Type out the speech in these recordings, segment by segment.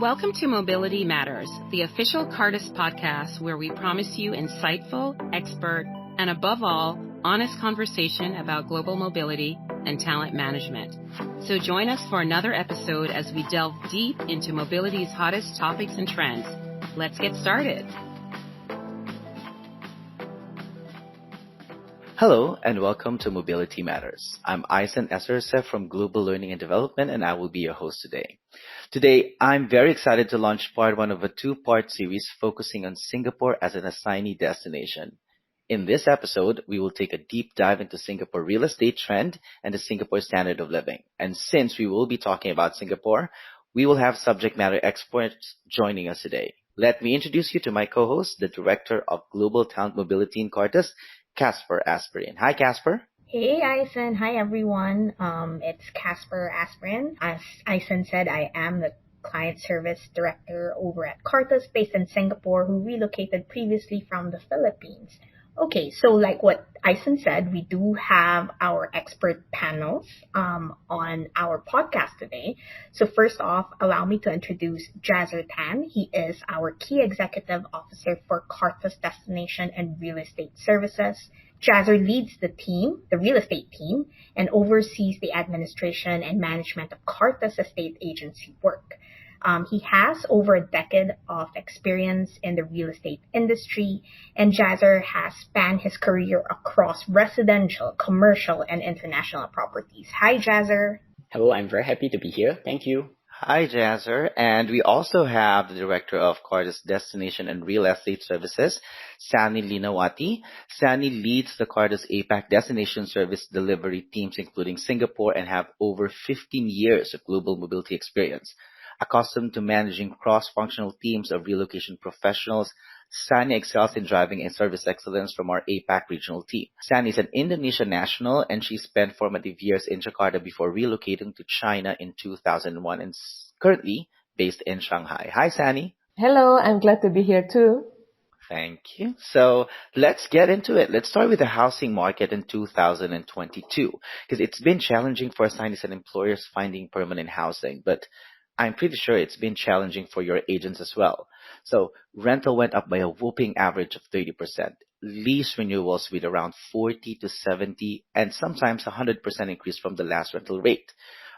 Welcome to Mobility Matters, the official Cartus podcast where we promise you insightful, expert, and above all, honest conversation about global mobility and talent management. So join us for another episode as we delve deep into mobility's hottest topics and trends. Let's get started. Hello and welcome to Mobility Matters. I'm NYSE from Global Learning and Development, and I will be your host today. Today, I'm very excited to launch part one of a two-part series focusing on Singapore as an assignee destination. In this episode, we will take a deep dive into Singapore real estate trend and the Singapore standard of living. And since we will be talking about Singapore, we will have subject matter experts joining us today. Let me introduce you to my co-host, the Director of Global Talent Mobility in Cartus, Casper Aspirin. Hi, Casper. Hey, Ison. Hi, everyone. It's Casper Aspirin. As Ison said, I am the Client Service Director over at Cartus, based in Singapore, who relocated previously from the Philippines. Okay, so like what Ison said, we do have our expert panels on our podcast today. So first off, allow me to introduce Jazzer Tan. He is our Key Executive Officer for Cartus Destination and Real Estate Services. Jazzer leads the team, the real estate team, and oversees the administration and management of Cartus Estate Agency work. He has over a decade of experience in the real estate industry, and Jazzer has spanned his career across residential, commercial, and international properties. Hi, Jazzer. Hello, I'm very happy to be here. Thank you. Hi, Jazzer. And we also have the Director of Cartus Destination and Real Estate Services, Sani Linawati. Sani leads the Cartus APAC Destination Service delivery teams, including Singapore, and have over 15 years of global mobility experience. Accustomed to managing cross-functional teams of relocation professionals, Sani excels in driving and service excellence from our APAC regional team. Sani is an Indonesian national, and she spent formative years in Jakarta before relocating to China in 2001 and currently based in Shanghai. Hi, Sani. Hello, I'm glad to be here too. Thank you. So let's get into it. Let's start with the housing market in 2022, because it's been challenging for assignees and employers finding permanent housing, but I'm pretty sure it's been challenging for your agents as well. So rental went up by a whooping average of 30%. Lease renewals with around 40 to 70 and sometimes 100% increase from the last rental rate.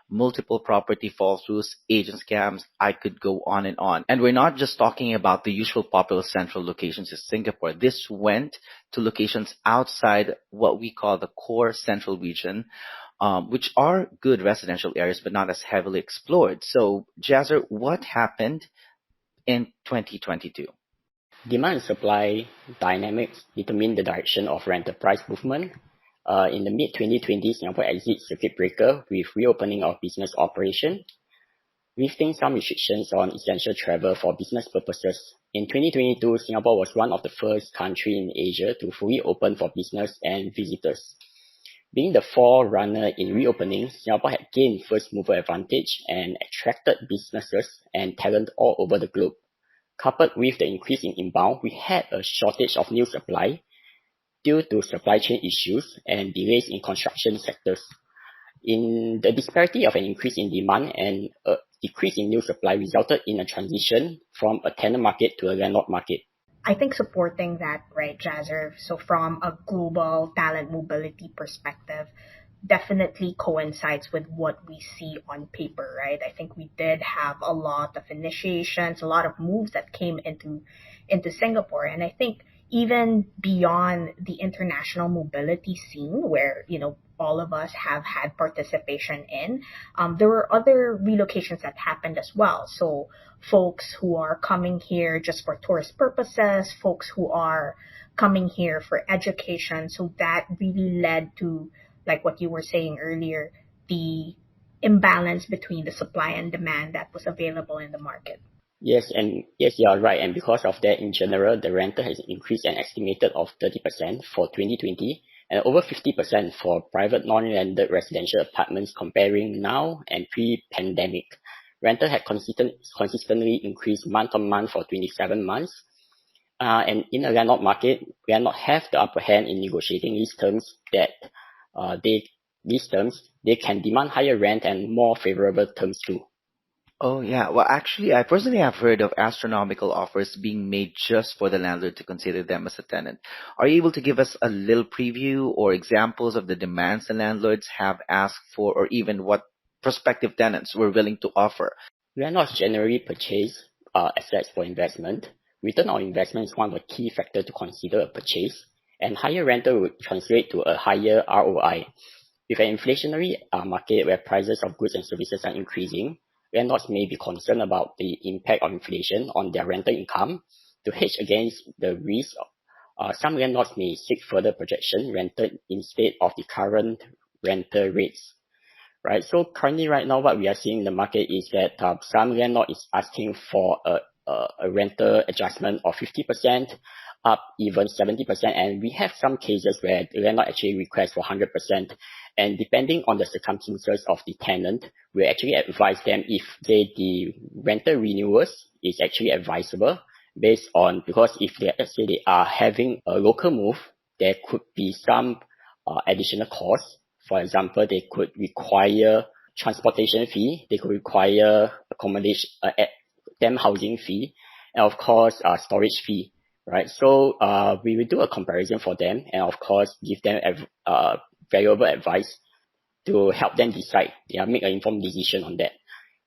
Multiple property fall-throughs, agent scams, I could go on and on. And we're not just talking about the usual popular central locations in Singapore. This went to locations outside what we call the core central region, which are good residential areas but not as heavily explored. So, Jazzer, what happened in 2022? Demand and supply dynamics determine the direction of rental price movement. In the mid-2020s, Singapore exits circuit breaker with reopening of business operation, lifting some restrictions on essential travel for business purposes. In 2022, Singapore was one of the first countries in Asia to fully open for business and visitors. Being the forerunner in reopening, Singapore had gained first mover advantage and attracted businesses and talent all over the globe. Coupled with the increase in inbound, we had a shortage of new supply due to supply chain issues and delays in construction sectors. In the disparity of an increase in demand and a decrease in new supply resulted in a transition from a tenant market to a landlord market. I think supporting that, right, Jazzer, so from a global talent mobility perspective, definitely coincides with what we see on paper, right? I think we did have a lot of initiations, a lot of moves that came into Singapore. And I think even beyond the international mobility scene where, all of us have had participation in, there were other relocations that happened as well. So folks who are coming here just for tourist purposes, folks who are coming here for education. So that really led to, like what you were saying earlier, the imbalance between the supply and demand that was available in the market. Yes, you are right. And because of that, in general, the rental has increased an estimated of 30% for 2020 and over 50% for private non-landed residential apartments comparing now and pre-pandemic. Rental had consistently increased month on month for 27 months. And in a landlord market, landlord have the upper hand in negotiating lease terms that they can demand higher rent and more favorable terms too. Oh, yeah. Well, actually, I personally have heard of astronomical offers being made just for the landlord to consider them as a tenant. Are you able to give us a little preview or examples of the demands the landlords have asked for, or even what prospective tenants were willing to offer? Landlords generally purchase assets for investment. Return on investment is one of the key factors to consider a purchase, and higher rental would translate to a higher ROI. With an inflationary market where prices of goods and services are increasing, landlords may be concerned about the impact of inflation on their rental income. To hedge against the risk, some landlords may seek further projection rented instead of the current rental rates. Right. So currently, right now, what we are seeing in the market is that some landlord is asking for a rental adjustment of 50%, up even 70%, and we have some cases where the landlord actually requests for 100%. And depending on the circumstances of the tenant, we actually advise them if the rental renewals is actually advisable based on, because if let's say they are having a local move, there could be some additional costs. For example, they could require transportation fee, they could require accommodation, temp housing fee, and of course, storage fee, right? So we will do a comparison for them, and of course, give them valuable advice to help them decide, make an informed decision on that.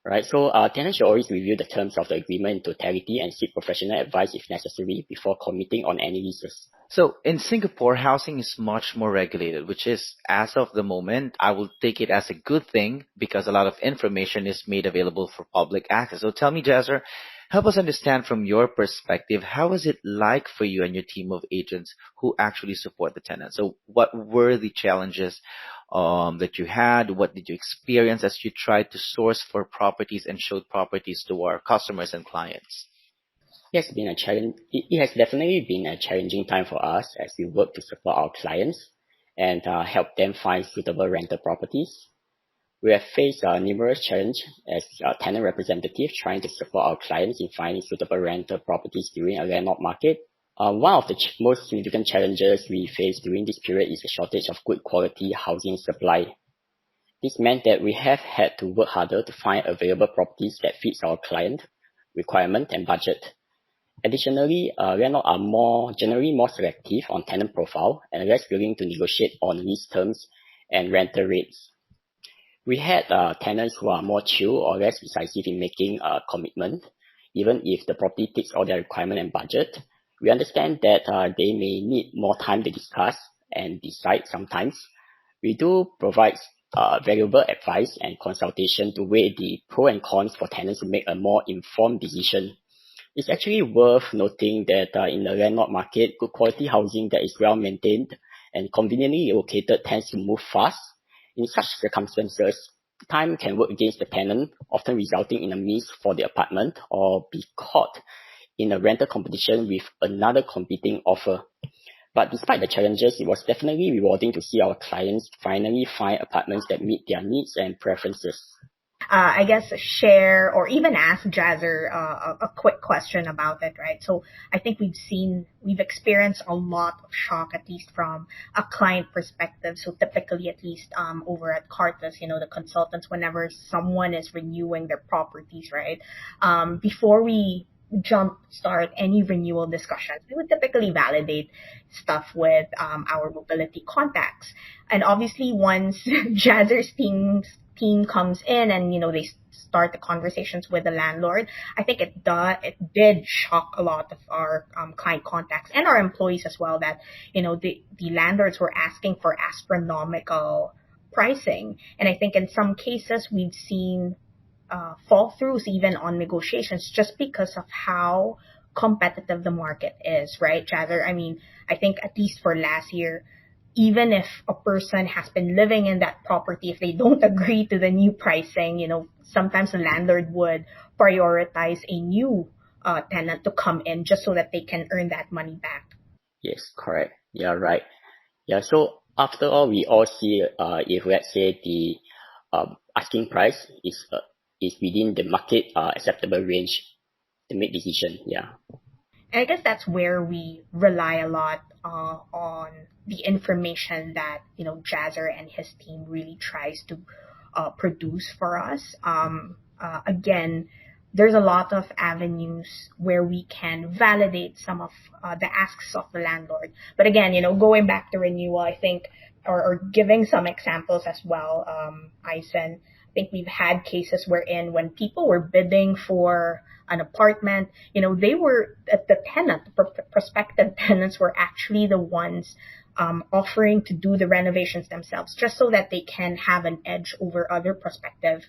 Right, so tenants should always review the terms of the agreement in totality and seek professional advice if necessary before committing on any leases. So in Singapore, housing is much more regulated, which is, as of the moment, I will take it as a good thing because a lot of information is made available for public access. So tell me, Jazzer, help us understand from your perspective, how is it like for you and your team of agents who actually support the tenants? So what were the challenges that you had? What did you experience as you tried to source for properties and showed properties to our customers and clients? It has been a challenge. It has definitely been a challenging time for us as we work to support our clients and help them find suitable rental properties. We have faced numerous challenges as tenant representatives trying to support our clients in finding suitable rental properties during a landlord market. One of the most significant challenges we faced during this period is the shortage of good quality housing supply. This meant that we have had to work harder to find available properties that fits our client requirement and budget. Additionally, landlords are generally more selective on tenant profile and less willing to negotiate on lease terms and rental rates. We had tenants who are more chill or less decisive in making a commitment, even if the property ticks all their requirement and budget. We understand that they may need more time to discuss and decide sometimes. We do provide valuable advice and consultation to weigh the pros and cons for tenants to make a more informed decision. It's actually worth noting that in the landlord market, good quality housing that is well maintained and conveniently located tends to move fast. In such circumstances, time can work against the tenant, often resulting in a miss for the apartment or be caught in a rental competition with another competing offer. But despite the challenges, it was definitely rewarding to see our clients finally find apartments that meet their needs and preferences. I guess share or even ask Jazzer a quick question about it, right? So I think we've experienced a lot of shock, at least from a client perspective. So typically, at least over at Cartus, the consultants, whenever someone is renewing their properties, right? Before we start any renewal discussions, we would typically validate stuff with our mobility contacts. And obviously, once Jazzer's team comes in and they start the conversations with the landlord, I think it did shock a lot of our client contacts and our employees as well that the landlords were asking for astronomical pricing. And I think in some cases we've seen fall throughs even on negotiations just because of how competitive the market is, right, Jazzer? I mean, I think at least for last year, even if a person has been living in that property, if they don't agree to the new pricing, sometimes the landlord would prioritize a new tenant to come in just so that they can earn that money back. Yes, correct. Yeah, right. Yeah, so after all, we all see if let's say the asking price is within the market acceptable range to make decision. Yeah. And I guess that's where we rely a lot on the information that Jazzer and his team really tries to produce for us. again, there's a lot of avenues where we can validate some of the asks of the landlord. But again, going back to renewal, I think, or giving some examples as well, Isen, I think we've had cases wherein when people were bidding for an apartment, they were, the tenant, the prospective tenants were actually the ones offering to do the renovations themselves, just so that they can have an edge over other prospective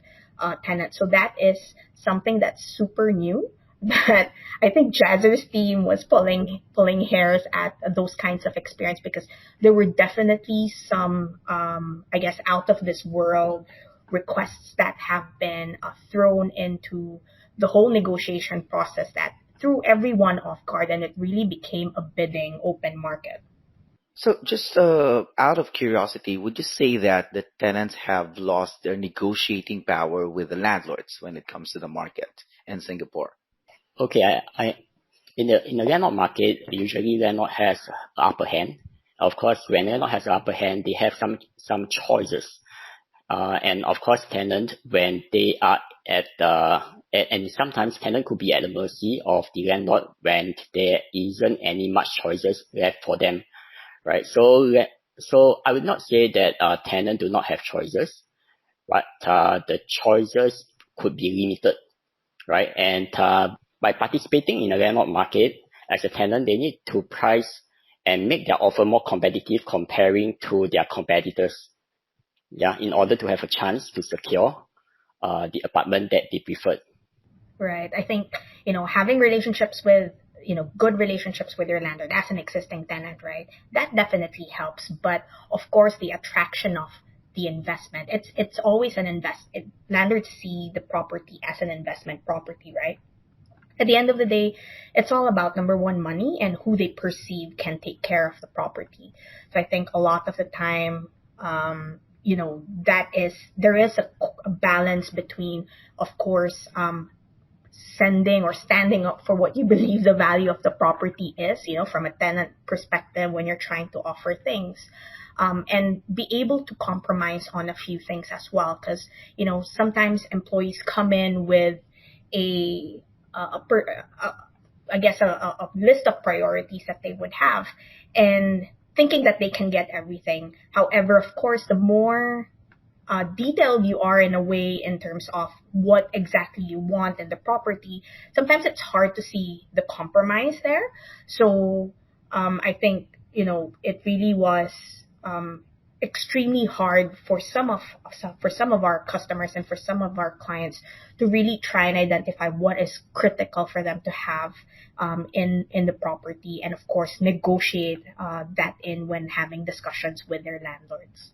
tenants. So that is something that's super new, that I think Jazzer's team was pulling hairs at those kinds of experience, because there were definitely some, I guess, out of this world requests that have been thrown into the whole negotiation process that threw everyone off guard, and it really became a bidding open market. So just out of curiosity, would you say that the tenants have lost their negotiating power with the landlords when it comes to the market in Singapore? Okay, in the landlord market, usually landlord has the upper hand. Of course, when landlord has the upper hand, they have some choices. And of course, tenant, when they are and sometimes tenant could be at the mercy of the landlord when there isn't any much choices left for them, right? So I would not say that tenant do not have choices, but the choices could be limited, right? And by participating in the landlord market as a tenant, they need to price and make their offer more competitive comparing to their competitors. Yeah, in order to have a chance to secure the apartment that they preferred. Right. I think, having relationships with, good relationships with your landlord as an existing tenant, right? That definitely helps. But of course, the attraction of the investment, it's always landlords see the property as an investment property, right? At the end of the day, it's all about, number one, money, and who they perceive can take care of the property. So I think a lot of the time, there is a balance between, of course, sending or standing up for what you believe the value of the property is, from a tenant perspective when you're trying to offer things, and be able to compromise on a few things as well. Because, sometimes employees come in with a list of priorities that they would have, and thinking that they can get everything. However, of course, the more detailed you are in a way in terms of what exactly you want in the property, sometimes it's hard to see the compromise there. So I think, it really was extremely hard for some of our customers and for some of our clients to really try and identify what is critical for them to have in the property, and of course negotiate that in when having discussions with their landlords.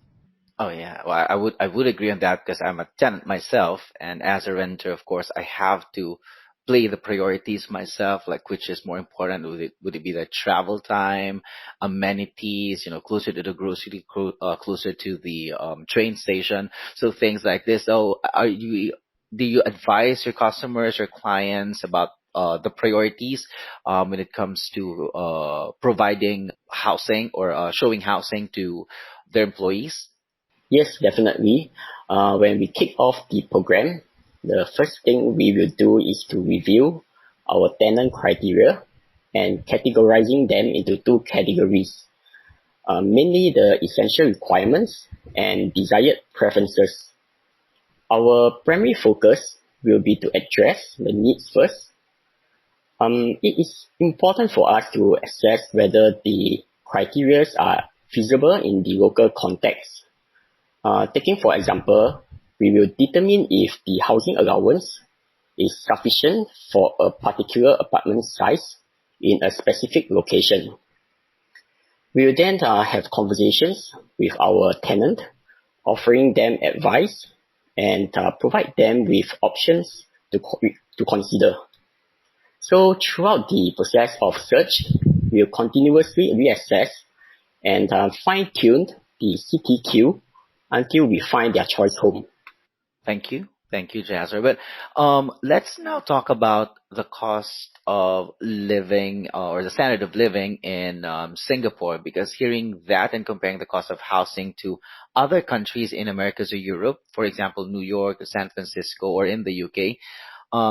Oh yeah, well, I would agree on that, because I'm a tenant myself, and as a renter, of course, I have to play the priorities myself, like which is more important. Would it be the travel time, amenities, closer to the grocery, closer to the train station, so things like this. So do you advise your customers or clients about the priorities when it comes to providing housing or showing housing to their employees? Yes, definitely. When we kick off the program, the first thing we will do is to review our tenant criteria and categorizing them into two categories, mainly the essential requirements and desired preferences. Our primary focus will be to address the needs first. It is important for us to assess whether the criteria are feasible in the local context. Taking for example, we will determine if the housing allowance is sufficient for a particular apartment size in a specific location. We will then have conversations with our tenant, offering them advice and provide them with options to consider. So throughout the process of search, we will continuously reassess and fine-tune the CTQ until we find their choice home. Thank you. Thank you, Jasper. But let's now talk about the cost of living or the standard of living in Singapore, because hearing that and comparing the cost of housing to other countries in Americas or Europe, for example, New York, San Francisco, or in the UK,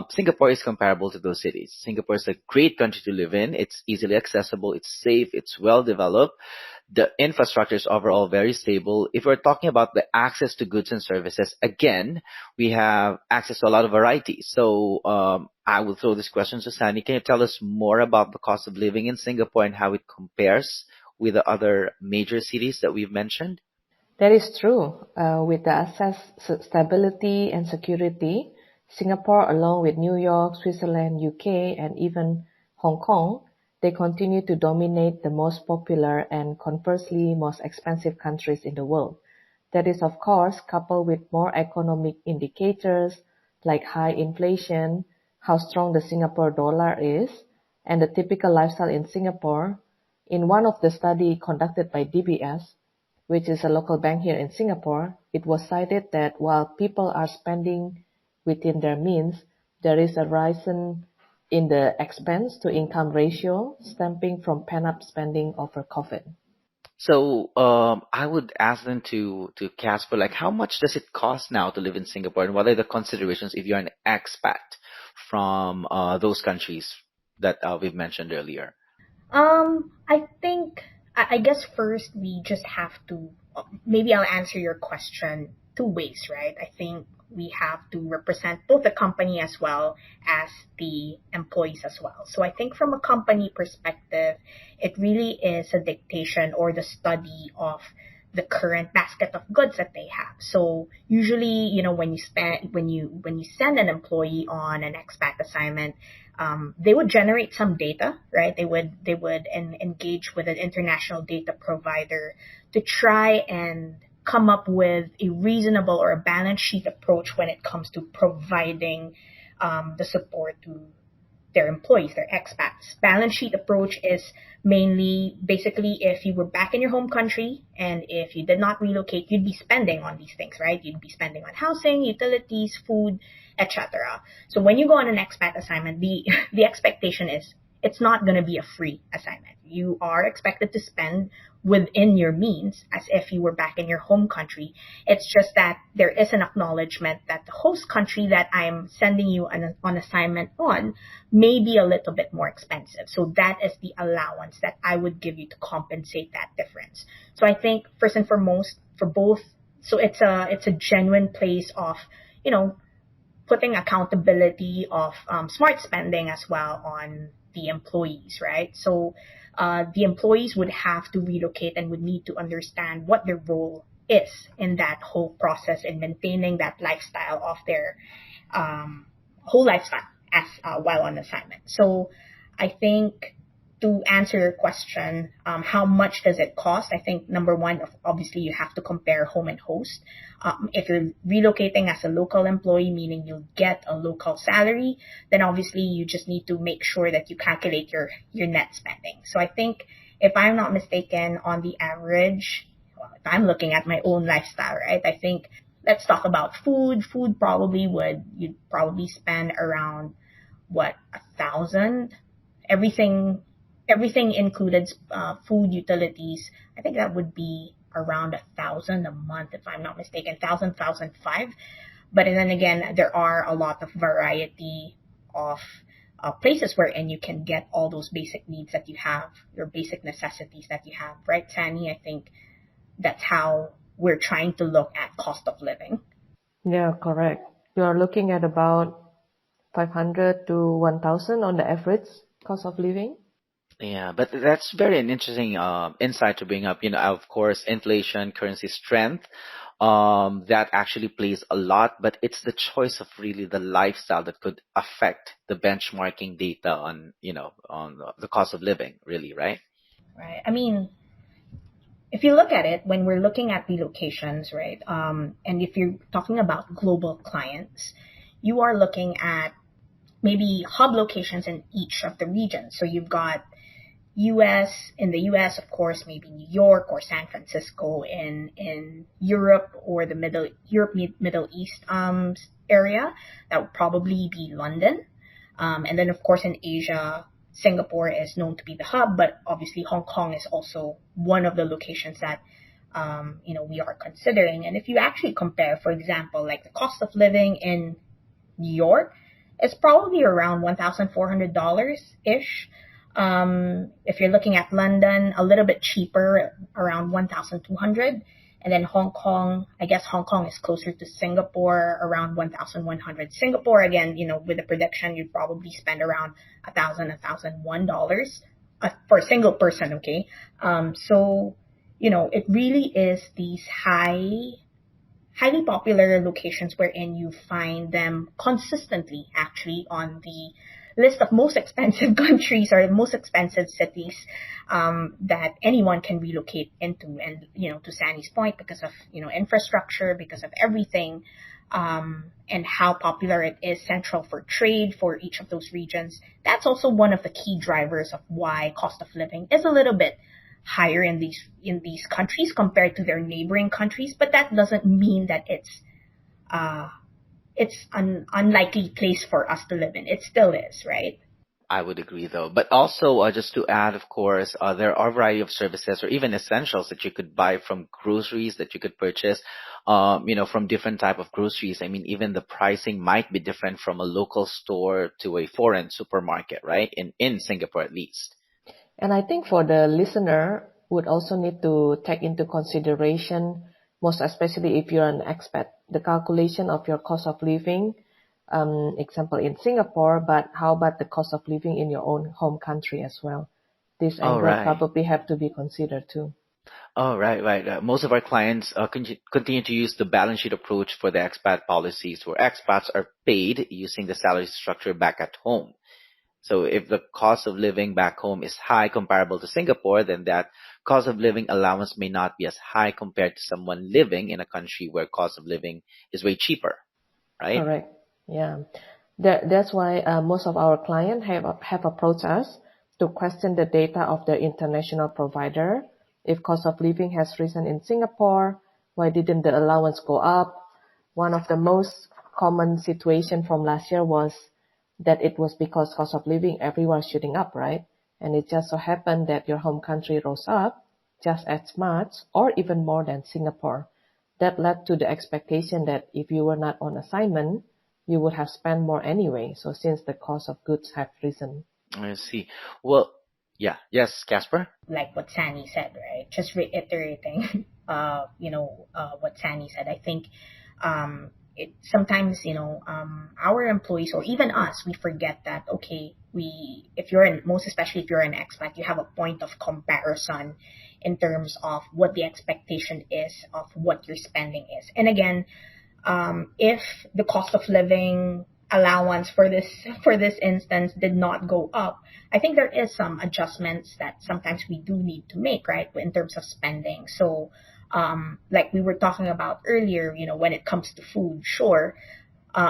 Singapore is comparable to those cities. Singapore is a great country to live in. It's easily accessible, it's safe, it's well developed. The infrastructure is overall very stable. If we're talking about the access to goods and services, again, we have access to a lot of variety. So I will throw this question to Sani. Can you tell us more about the cost of living in Singapore and how it compares with the other major cities that we've mentioned? That is true. With the access, stability, and security, Singapore, along with New York, Switzerland, UK, and even Hong Kong, they continue to dominate the most popular and conversely most expensive countries in the world. That is, of course, coupled with more economic indicators like high inflation, how strong the Singapore dollar is, and the typical lifestyle in Singapore. In one of the study conducted by DBS, which is a local bank here in Singapore, it was cited that while people are spending within their means, there is a rise in the expense to income ratio stemming from pent-up spending over COVID. So I would ask them to Casper, like, how much does it cost now to live in Singapore, and what are the considerations if you're an expat from those countries that we've mentioned earlier? I guess first we just have to, maybe I'll answer your question two ways, right? I think we have to represent both the company as well as the employees as well. So I think from a company perspective, it really is a dictation or the study of the current basket of goods that they have. So usually, when you send an employee on an expat assignment, they would generate some data, right? They would engage with an international data provider to try and come up with a reasonable or a balance sheet approach when it comes to providing the support to their employees, their expats. Balance sheet approach is mainly basically if you were back in your home country and if you did not relocate, you'd be spending on these things, right? You'd be spending on housing, utilities, food, etc. So when you go on an expat assignment, the expectation is it's not going to be a free assignment. You are expected to spend within your means as if you were back in your home country. It's just that there is an acknowledgement that the host country that I'm sending you on assignment on may be a little bit more expensive. So that is the allowance that I would give you to compensate that difference. So I think first and foremost for both, so it's a genuine place of, putting accountability of smart spending as well on the employees, right? So the employees would have to relocate and would need to understand what their role is in that whole process in maintaining that lifestyle of their whole lifestyle as while on assignment. So I think to answer your question, how much does it cost? I think number one, obviously you have to compare home and host. If you're relocating as a local employee, meaning you'll get a local salary, then obviously you just need to make sure that you calculate your net spending. So I think if I'm not mistaken, on the average, if I'm looking at my own lifestyle, right? I think let's talk about food. Food you'd probably spend around 1,000. Everything included, food, utilities. I think that would be around 1,000 a month, if I'm not mistaken, 1,005. But then again, there are a lot of variety of places wherein you can get all those basic needs that you have, your basic necessities that you have, right, Sani? I think that's how we're trying to look at cost of living. Yeah, correct. You are looking at about 500 to 1,000 on the average cost of living. Yeah, but that's very an interesting insight to bring up. Of course, inflation, currency strength, that actually plays a lot, but it's the choice of really the lifestyle that could affect the benchmarking data on, on the cost of living, really, right? Right. I mean, if you look at it, when we're looking at relocations, right, and if you're talking about global clients, you are looking at maybe hub locations in each of the regions. So you've got in the US, of course, maybe New York or San Francisco. In Europe or the Middle East area, that would probably be London. And then, of course, in Asia, Singapore is known to be the hub, but obviously Hong Kong is also one of the locations that we are considering. And if you actually compare, for example, like the cost of living in New York, it's probably around $1,400-ish. If you're looking at London, a little bit cheaper, around 1,200. And then Hong Kong, I guess Hong Kong is closer to Singapore, around 1,100. Singapore, again, with the prediction, you'd probably spend around $1,001 for a single person, okay? So, it really is these highly popular locations wherein you find them consistently actually on the list of most expensive countries or most expensive cities that anyone can relocate into. And, to Sandy's point, because of, infrastructure, because of everything, and how popular it is central for trade for each of those regions, that's also one of the key drivers of why cost of living is a little bit higher in these countries compared to their neighboring countries. But that doesn't mean that it's an unlikely place for us to live in. It still is, right? I would agree, though. But also, just to add, of course, there are a variety of services or even essentials that you could buy from groceries that you could purchase, from different type of groceries. I mean, even the pricing might be different from a local store to a foreign supermarket, right? In Singapore, at least. And I think for the listener, would also need to take into consideration, most especially if you're an expat, the calculation of your cost of living, example in Singapore, but how about the cost of living in your own home country as well? This angle probably have to be considered too. Oh, right. Most of our clients continue to use the balance sheet approach for the expat policies, where expats are paid using the salary structure back at home. So if the cost of living back home is high comparable to Singapore, then that cost of living allowance may not be as high compared to someone living in a country where cost of living is way cheaper, right? Correct. Yeah. That's why most of our clients have approached us to question the data of the international provider. If cost of living has risen in Singapore, why didn't the allowance go up? One of the most common situation from last year was that it was because cost of living everywhere shooting up, right? And it just so happened that your home country rose up just as much or even more than Singapore. That led to the expectation that if you were not on assignment, you would have spent more anyway. So since the cost of goods have risen. I see. Well, yeah. Yes, Casper? Like what Sandy said, right? Just reiterating, what Sandy said. I think, sometimes, our employees or even us, we forget that, okay, especially if you're an expat, you have a point of comparison in terms of what the expectation is of what your spending is. And again, if the cost of living allowance for this instance did not go up, I think there is some adjustments that sometimes we do need to make, right, in terms of spending. So, like we were talking about earlier, when it comes to food, sure,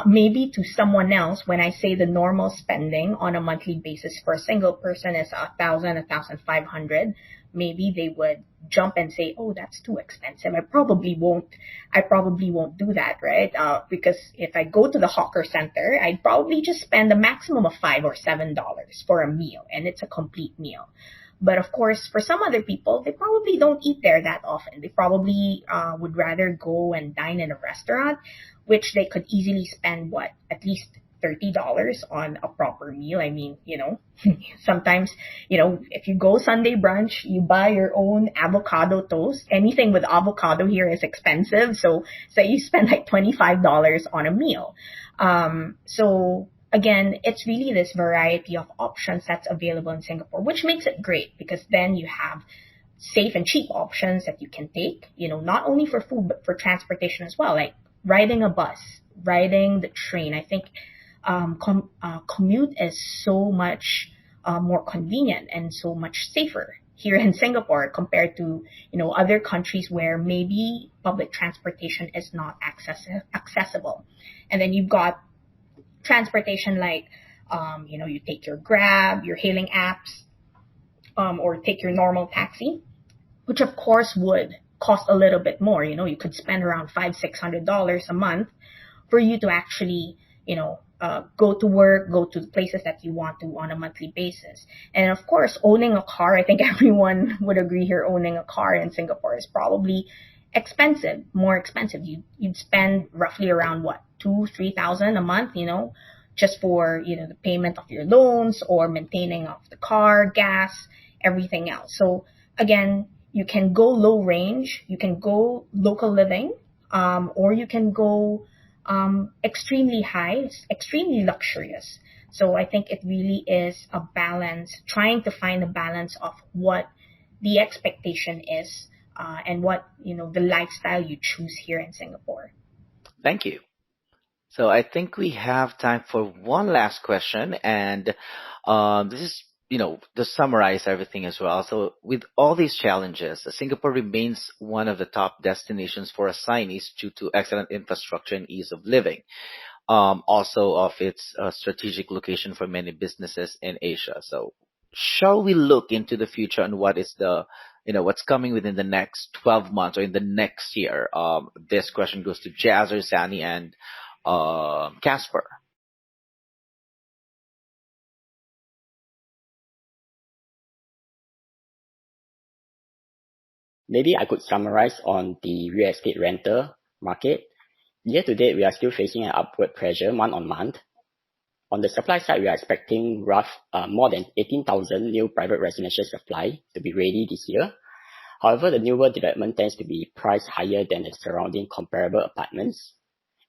maybe to someone else, when I say the normal spending on a monthly basis for a single person is 1,000, 1,500, maybe they would jump and say, oh, that's too expensive. I probably won't do that, right? Because if I go to the hawker center, I'd probably just spend a maximum of $5 or $7 for a meal, and it's a complete meal. But of course, for some other people, they probably don't eat there that often. They probably would rather go and dine in a restaurant, which they could easily spend, at least $30 on a proper meal. I mean, sometimes, if you go Sunday brunch, you buy your own avocado toast. Anything with avocado here is expensive. So you spend like $25 on a meal. So again, it's really this variety of options that's available in Singapore, which makes it great because then you have safe and cheap options that you can take, not only for food, but for transportation as well, like riding a bus, riding the train. I think commute is so much more convenient and so much safer here in Singapore compared to, other countries where maybe public transportation is not accessible. And then you've got transportation like, you take your Grab, your hailing apps, or take your normal taxi, which of course would cost a little bit more. You could spend around $500-600 a month for you to actually, go to work, go to the places that you want to on a monthly basis. And of course, owning a car, I think everyone would agree here, owning a car in Singapore is probably expensive, more expensive. You'd spend roughly around what, 2,000-3,000 a month, just for, the payment of your loans or maintaining of the car, gas, everything else. So again, you can go low range, you can go local living, or you can go extremely high, extremely luxurious. So I think it really is a balance, trying to find a balance of what the expectation is and what, the lifestyle you choose here in Singapore. Thank you. So I think we have time for one last question, and this is, to summarize everything as well. So with all these challenges, Singapore remains one of the top destinations for assignees due to excellent infrastructure and ease of living. Also of its strategic location for many businesses in Asia. So shall we look into the future and what is what's coming within the next 12 months or in the next year? This question goes to Jazzer, Sani, and Casper. Maybe I could summarize on the real estate rental market. Year to date, we are still facing an upward pressure month on month. On the supply side, we are expecting more than 18,000 new private residential supply to be ready this year. However, the newer development tends to be priced higher than the surrounding comparable apartments.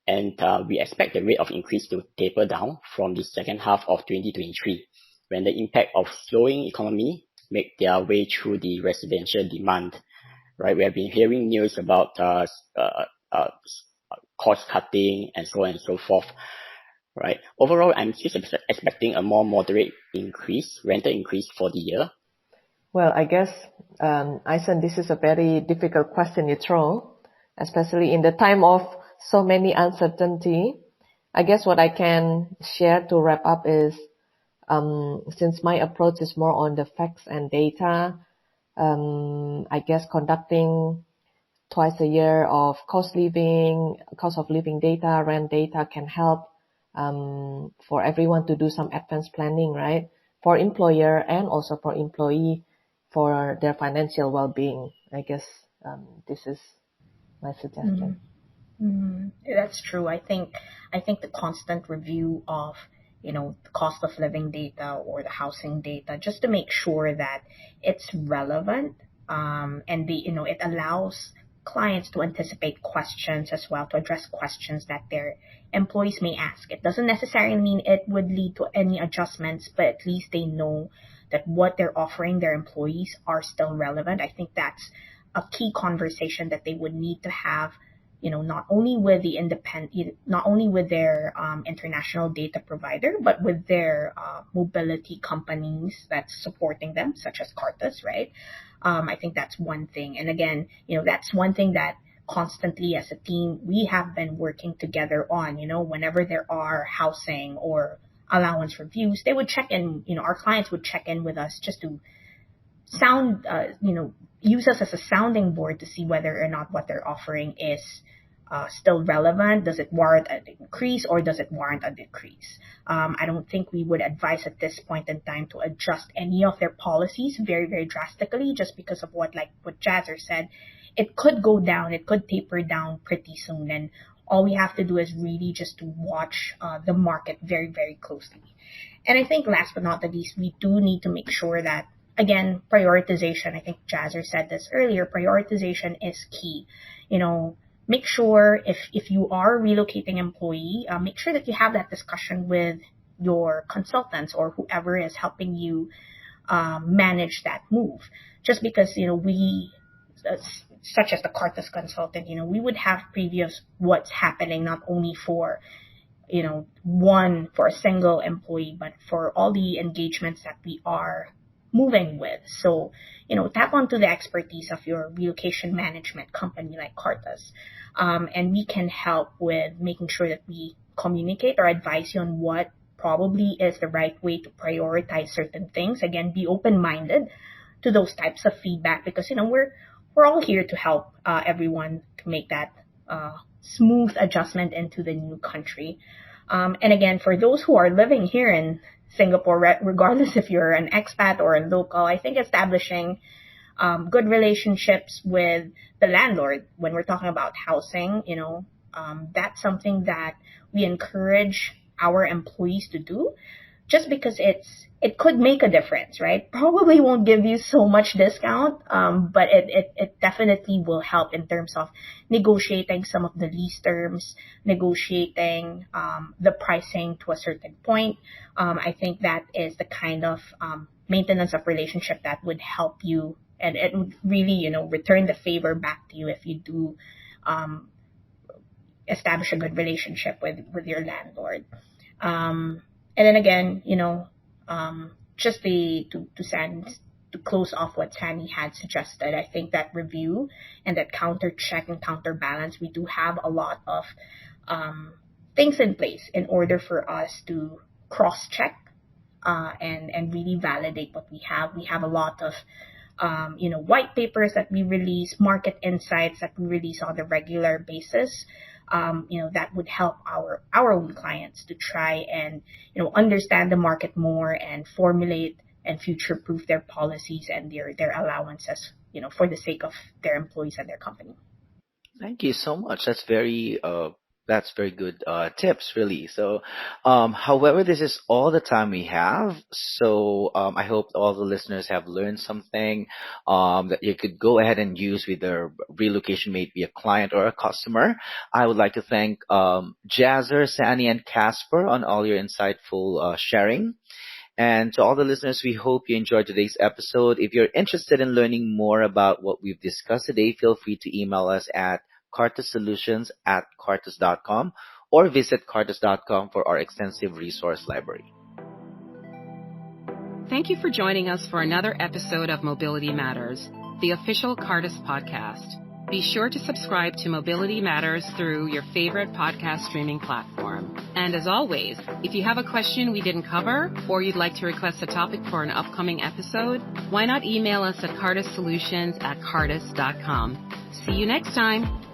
And we expect the rate of increase to taper down from the second half of 2023, when the impact of slowing economy make their way through the residential demand. Right, we have been hearing news about cost cutting and so on and so forth. Right. Overall, I'm still expecting a more moderate rental increase for the year. Well, I guess, Aisen, this is a very difficult question you throw, especially in the time of so many uncertainty. I guess what I can share to wrap up is, since my approach is more on the facts and data, I guess conducting twice a year of cost of living data, rent data can help for everyone to do some advanced planning, right? For employer and also for employee for their financial well-being. I guess this is my suggestion. That's true. I think the constant review of the cost of living data or the housing data, just to make sure that it's relevant, and it allows clients to anticipate questions as well, to address questions that their employees may ask. It doesn't necessarily mean it would lead to any adjustments, but at least they know that what they're offering their employees are still relevant. I think that's a key conversation that they would need to have, not only with their international data provider, but with their mobility companies that's supporting them, such as Cartus, right? I think that's one thing. And again, that's one thing that constantly as a team, we have been working together on, whenever there are housing or allowance reviews, they would check in, our clients would check in with us just to use us as a sounding board to see whether or not what they're offering is still relevant. Does it warrant an increase or does it warrant a decrease? I don't think we would advise at this point in time to adjust any of their policies very, very drastically, just because of what Jazzer said. It could go down, it could taper down pretty soon, and all we have to do is really just to watch the market very, very closely. And I think last but not the least, we do need to make sure that, again, prioritization, I think Jazzer said this earlier, prioritization is key. Make sure if you are a relocating employee, make sure that you have that discussion with your consultants or whoever is helping you manage that move. Just because, we, such as the Cartus consultant, we would have previous what's happening not only for, for a single employee, but for all the engagements that we are moving with. So, tap onto the expertise of your relocation management company like Cartus. And we can help with making sure that we communicate or advise you on what probably is the right way to prioritize certain things. Again, be open-minded. to those types of feedback, because we're all here to help everyone to make that smooth adjustment into the new country. And again, for those who are living here in Singapore, regardless if you're an expat or a local, I think establishing good relationships with the landlord when we're talking about housing, that's something that we encourage our employees to do, just because it could make a difference, right? Probably won't give you so much discount, but it definitely will help in terms of negotiating some of the lease terms, negotiating the pricing to a certain point. I think that is the kind of maintenance of relationship that would help you, and it would really, return the favor back to you if you do establish a good relationship with your landlord. And then again, just to close off what Sandy had suggested, I think that review and that counter check and counterbalance, we do have a lot of things in place in order for us to cross check and really validate what we have. We have a lot of white papers that we release, market insights that we release on a regular basis. That would help our own clients to try and, understand the market more and formulate and future-proof their policies and their allowances, for the sake of their employees and their company. Thank you so much. That's very good tips, really. So, however, this is all the time we have. So, I hope all the listeners have learned something that you could go ahead and use with their relocation, maybe a client or a customer. I would like to thank Jazzer, Sani, and Casper on all your insightful sharing. And to all the listeners, we hope you enjoyed today's episode. If you're interested in learning more about what we've discussed today, feel free to email us at cartussolutions@cartus.com or visit cartus.com for our extensive resource library. Thank you for joining us for another episode of Mobility Matters, the official Cartus podcast. Be sure to subscribe to Mobility Matters through your favorite podcast streaming platform. And as always, if you have a question we didn't cover or you'd like to request a topic for an upcoming episode, why not email us at cartussolutions@cartus.com. See you next time.